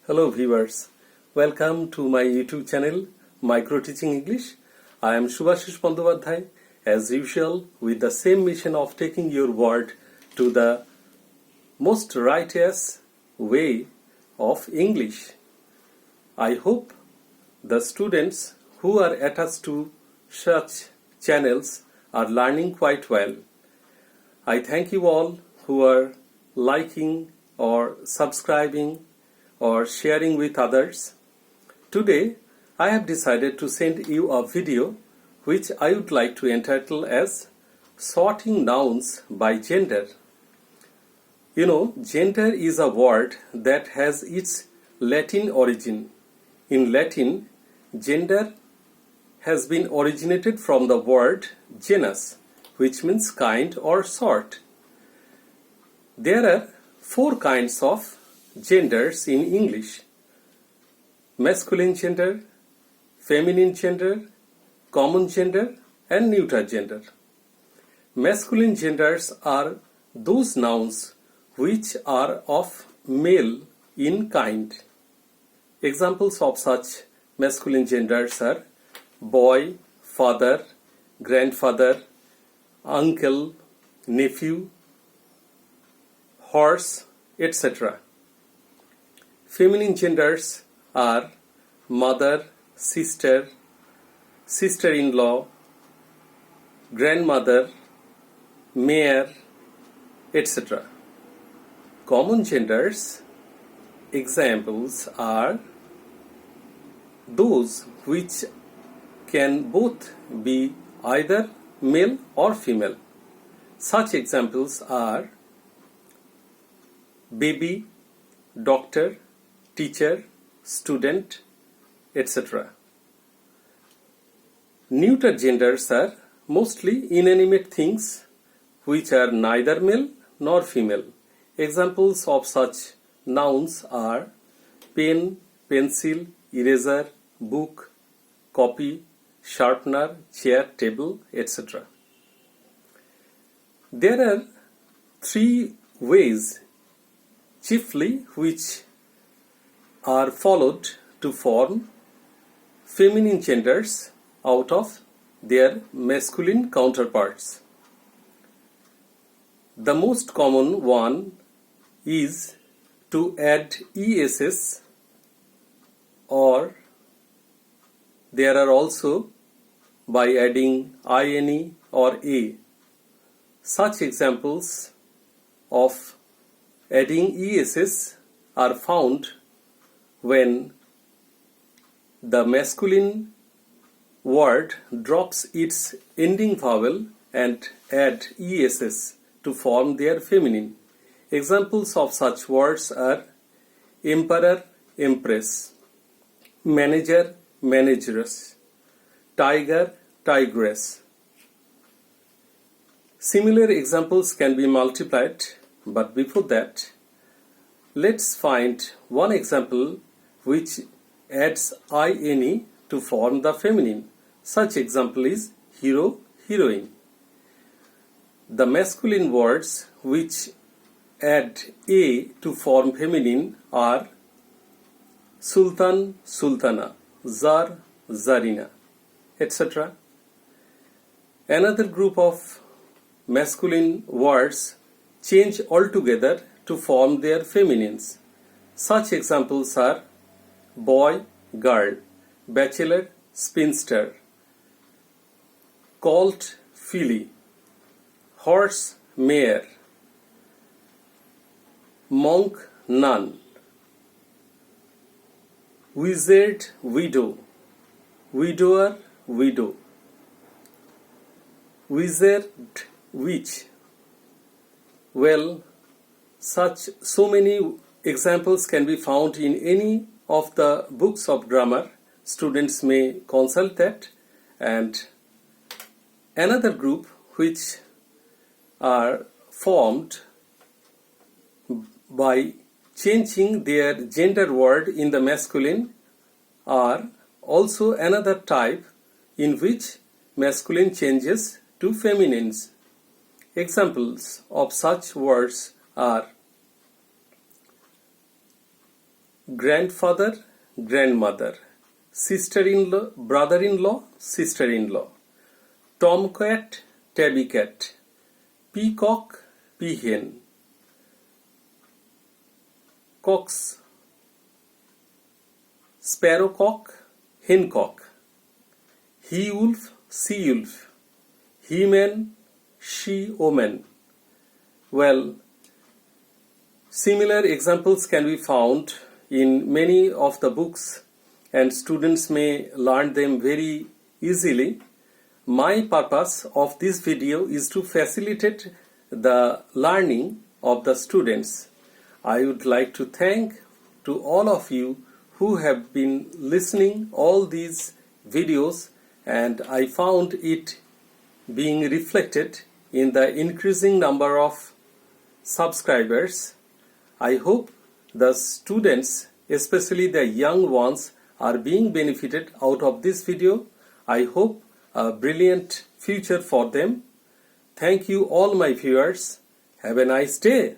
Hello viewers, welcome to my YouTube channel Micro Teaching English. I am Shubhashish Bandyopadhyay as usual with the same mission of taking your word to the most righteous way of English. I hope the students who are attached to such channels are learning quite well. I thank you all who are liking or subscribing or sharing with others. Today, I have decided to send you a video which I would like to entitle as Sorting Nouns by Gender. You know, gender is a word that has its Latin origin. In Latin, gender has been originated from the word genus, which means kind or sort. There are 4 kinds of genders in English: masculine gender, feminine gender, common gender, and neuter gender. Masculine genders are those nouns which are of male in kind. Examples of such masculine genders are boy, father, grandfather, uncle, nephew, horse, etc. Feminine genders are mother, sister, sister-in-law, grandmother, mayor, etc. Common genders examples are those which can both be either male or female. Such examples are baby, doctor, teacher, student, etc. Neuter genders are mostly inanimate things which are neither male nor female. Examples of such nouns are pen, pencil, eraser, book, copy, sharpener, chair, table, etc. There are 3 ways chiefly which are followed to form feminine genders out of their masculine counterparts. The most common one is to add ESS, or there are also by adding INE or A. Such examples of adding ESS are found when the masculine word drops its ending vowel and add ESS to form their feminine. Examples of such words are emperor, empress, manager, manageress, tiger, tigress. Similar examples can be multiplied, but before that, let's find one example which adds INE to form the feminine. Such example is hero, heroine. The masculine words which add A to form feminine are sultan, sultana, zar, zarina, etc. Another group of masculine words change altogether to form their feminines. Such examples are boy, girl, bachelor, spinster, colt, filly, horse, mare, monk, nun, wizard, widow, widower, widow, wizard, witch. Well, so many examples can be found in any of the books of grammar. Students may consult that. And another group which are formed by changing their gender word in the masculine are also another type in which masculine changes to feminines. Examples of such words are grandfather, grandmother, sister-in-law, brother-in-law, sister-in-law, tomcat, tabby cat, peacock, peahen, cox, sparrowcock, hencock, he-wolf, she-wolf, he-man, she-woman. Well, similar examples can be found in many of the books and students may learn them very easily. My purpose of this video is to facilitate the learning of the students. I would like to thank to all of you who have been listening all these videos, and I found it being reflected in the increasing number of subscribers. I hope the students, especially the young ones, are being benefited out of this video. I hope a brilliant future for them. Thank you all my viewers. Have a nice day.